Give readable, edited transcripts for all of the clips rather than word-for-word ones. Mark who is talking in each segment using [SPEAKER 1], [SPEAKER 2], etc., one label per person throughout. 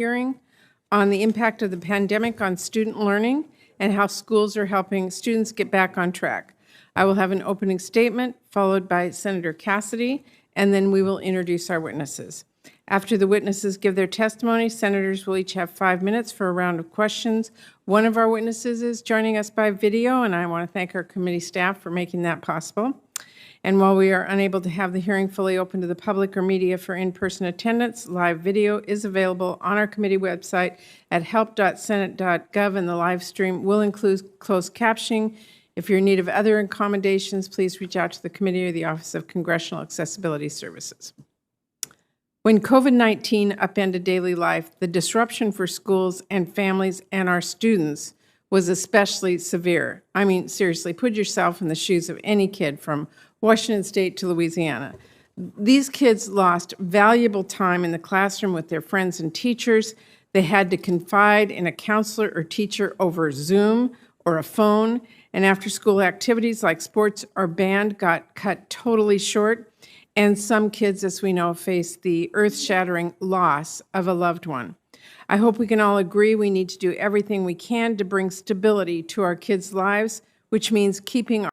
[SPEAKER 1] hearing on the impact of the pandemic on student learning and how schools are helping students get back on track. I will have an opening statement followed by Senator Cassidy, and then we will introduce our witnesses. After the witnesses give their testimony, senators will each have 5 minutes for a round of questions. One of our witnesses is joining us by video, and I want to thank our committee staff for making that possible. And while we are unable to have the hearing fully open to the public or media for in-person attendance, live video is available on our committee website at help.senate.gov, and the live stream will include closed captioning. If you're in need of other accommodations, please reach out to the committee or the Office of Congressional Accessibility Services. When COVID-19 upended daily life, the disruption for schools and families and our students was especially severe. I mean, seriously, put yourself in the shoes of any kid from Washington State to Louisiana. These kids lost valuable time in the classroom with their friends and teachers. They had to confide in a counselor or teacher over Zoom or a phone, and after-school activities like sports or band got cut totally short. And some kids, as we know, face the earth-shattering loss of a loved one. I hope we can all agree we need to do everything we can to bring stability to our kids' lives, which means keeping our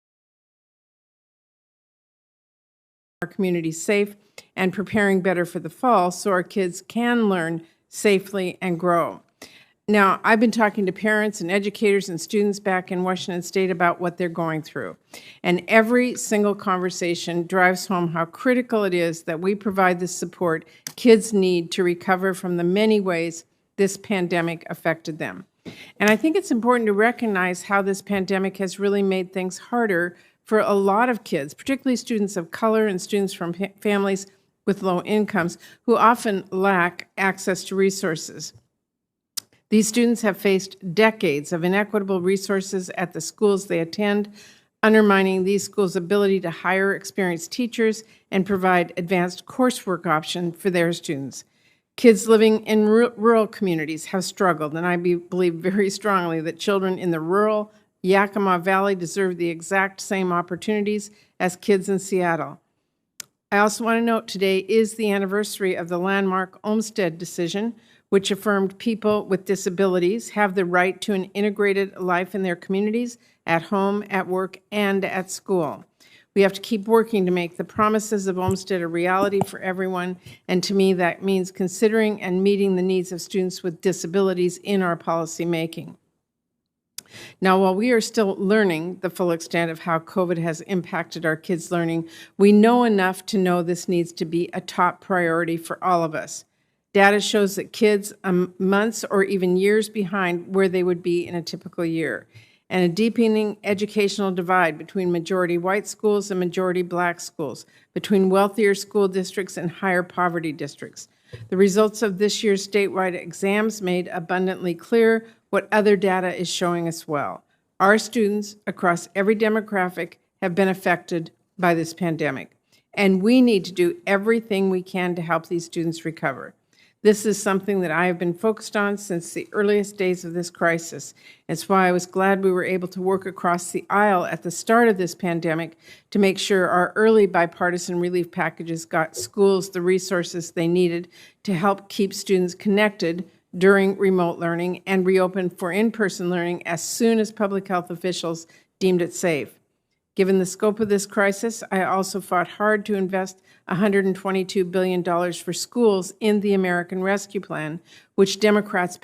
[SPEAKER 1] communities safe and preparing better for the fall so our kids can learn safely and grow. Now, I've been talking to parents and educators and students back in Washington State about what they're going through. And every single conversation drives home how critical it is that we provide the support kids need to recover from the many ways this pandemic affected them. And I think it's important to recognize how this pandemic has really made things harder for a lot of kids, particularly students of color and students from families with low incomes who often lack access to resources. These students have faced decades of inequitable resources at the schools they attend, undermining these schools' ability to hire experienced teachers and provide advanced coursework options for their students. Kids living in rural communities have struggled, and I believe very strongly that children in the rural Yakima Valley deserve the exact same opportunities as kids in Seattle. I also want to note today is the anniversary of the landmark Olmstead decision, which affirmed people with disabilities have the right to an integrated life in their communities, at home, at work, and at school. We have to keep working to make the promises of Olmstead a reality for everyone, and to me that means considering and meeting the needs of students with disabilities in our policy making. Now, while we are still learning the full extent of how COVID has impacted our kids' learning, we know enough to know this needs to be a top priority for all of us. Data shows that kids are months or even years behind where they would be in a typical year, and a deepening educational divide between majority white schools and majority black schools, between wealthier school districts and higher poverty districts. The results of this year's statewide exams made abundantly clear what other data is showing as well. Our students across every demographic have been affected by this pandemic, and we need to do everything we can to help these students recover. This is something that I have been focused on since the earliest days of this crisis. It's why I was glad we were able to work across the aisle at the start of this pandemic to make sure our early bipartisan relief packages got schools the resources they needed to help keep students connected during remote learning and reopen for in-person learning as soon as public health officials deemed it safe. Given the scope of this crisis, I also fought hard to invest $122 billion for schools in the American Rescue Plan, which Democrats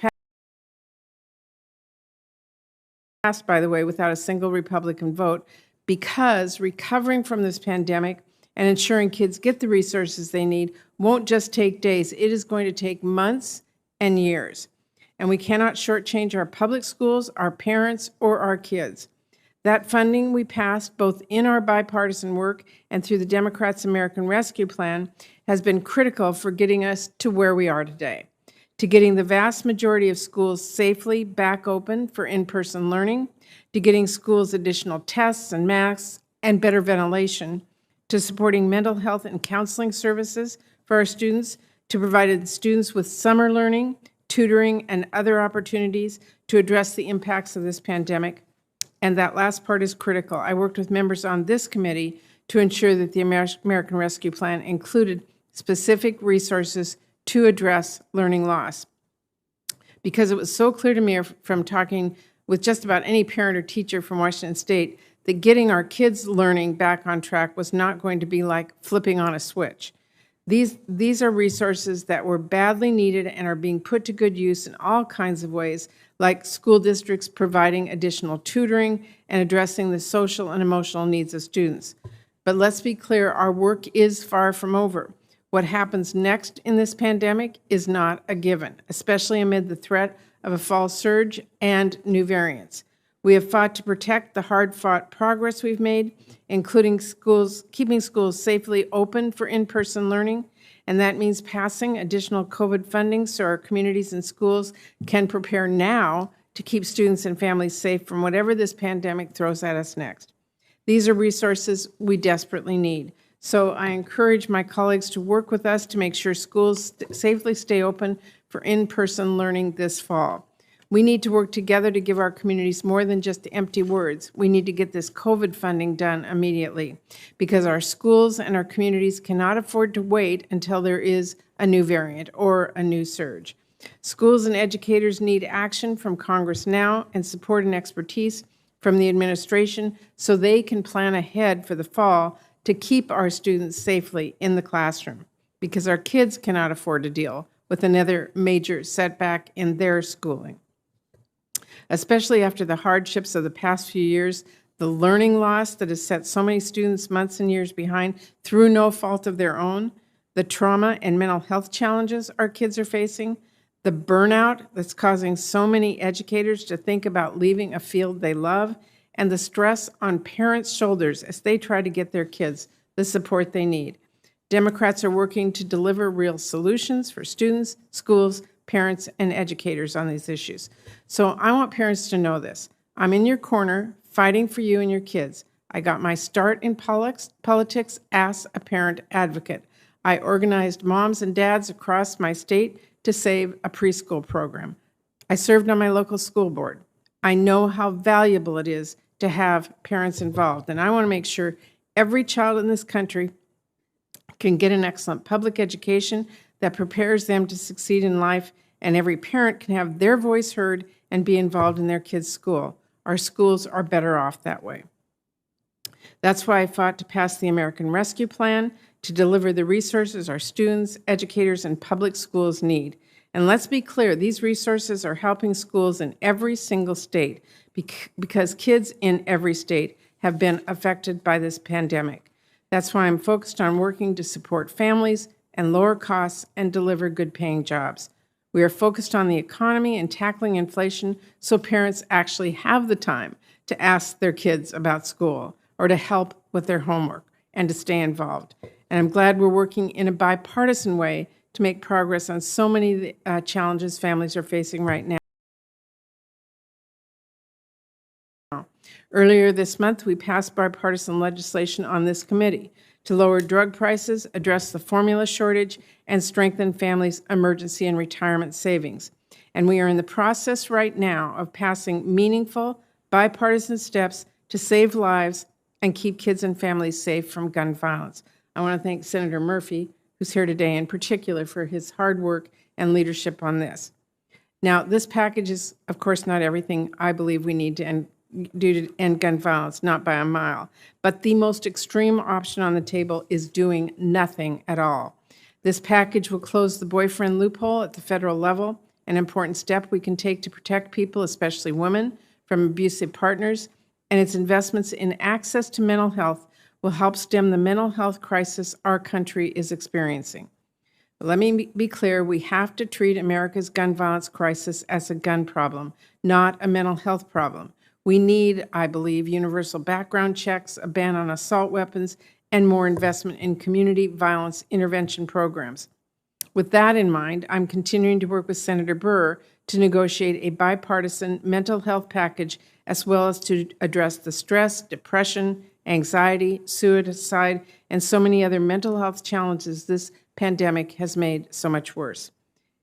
[SPEAKER 1] passed, by the way, without a single Republican vote, because recovering from this pandemic and ensuring kids get the resources they need won't just take days. It is going to take months and years. And we cannot shortchange our public schools, our parents, or our kids. That funding we passed both in our bipartisan work and through the Democrats' American Rescue Plan has been critical for getting us to where we are today, to getting the vast majority of schools safely back open for in-person learning, to getting schools additional tests and masks and better ventilation, to supporting mental health and counseling services for our students, to provide students with summer learning, tutoring, and other opportunities to address the impacts of this pandemic. And that last part is critical. I worked with members on this committee to ensure that the American Rescue Plan included specific resources to address learning loss. because it was so clear to me from talking with just about any parent or teacher from Washington State that getting our kids' learning back on track was not going to be like flipping on a switch. These are resources that were badly needed and are being put to good use in all kinds of ways, like school districts providing additional tutoring and addressing the social and emotional needs of students. But let's be clear, our work is far from over. What happens next in this pandemic is not a given, especially amid the threat of a fall surge and new variants. We have fought to protect the hard-fought progress we've made, including keeping schools safely open for in-person learning, and that means passing additional COVID funding so our communities and schools can prepare now to keep students and families safe from whatever this pandemic throws at us next. These are resources we desperately need. So I encourage my colleagues to work with us to make sure schools safely stay open for in-person learning this fall. We need to work together to give our communities more than just empty words. We need to get this COVID funding done immediately because our schools and our communities cannot afford to wait until there is a new variant or a new surge. Schools and educators need action from Congress now and support and expertise from the administration so they can plan ahead for the fall to keep our students safely in the classroom because our kids cannot afford to deal with another major setback in their schooling. Especially after the hardships of the past few years, the learning loss that has set so many students months and years behind through no fault of their own, the trauma and mental health challenges our kids are facing, the burnout that's causing so many educators to think about leaving a field they love, and the stress on parents' shoulders as they try to get their kids the support they need. Democrats are working to deliver real solutions for students, schools, parents, and educators on these issues. So I want parents to know this. I'm in your corner, fighting for you and your kids. I got my start in politics as a parent advocate. I organized moms and dads across my state to save a preschool program. I served on my local school board. I know how valuable it is to have parents involved, and I want to make sure every child in this country can get an excellent public education that prepares them to succeed in life, and every parent can have their voice heard and be involved in their kids' school. Our schools are better off that way. That's why I fought to pass the American Rescue Plan to deliver the resources our students, educators, and public schools need. And let's be clear, these resources are helping schools in every single state because kids in every state have been affected by this pandemic. That's why I'm focused on working to support families and lower costs and deliver good-paying jobs. We are focused on the economy and tackling inflation so parents actually have the time to ask their kids about school or to help with their homework and to stay involved. And I'm glad we're working in a bipartisan way to make progress on so many of the challenges families are facing right now. Earlier this month, we passed bipartisan legislation on this committee to lower drug prices, address the formula shortage, and strengthen families' emergency and retirement savings. And we are in the process right now of passing meaningful bipartisan steps to save lives and keep kids and families safe from gun violence. I want to thank Senator Murphy, who's here today in particular, for his hard work and leadership on this. Now, this package is, of course, not everything I believe we need to do to end gun violence, not by a mile. But the most extreme option on the table is doing nothing at all. This package will close the boyfriend loophole at the federal level, an important step we can take to protect people, especially women, from abusive partners, and its investments in access to mental health will help stem the mental health crisis our country is experiencing. But let me be clear, we have to treat America's gun violence crisis as a gun problem, not a mental health problem. We need, I believe, universal background checks, a ban on assault weapons, and more investment in community violence intervention programs. With that in mind, I'm continuing to work with Senator Burr to negotiate a bipartisan mental health package as well as to address the stress, depression, anxiety, suicide, and so many other mental health challenges this pandemic has made so much worse.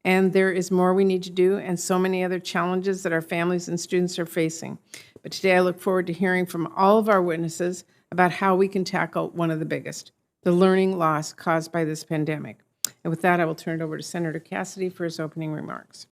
[SPEAKER 1] And there is more we need to do and so many other challenges that our families and students are facing. But today I look forward to hearing from all of our witnesses about how we can tackle one of the biggest, the learning loss caused by this pandemic. And with that, I will turn it over to Senator Cassidy for his opening remarks.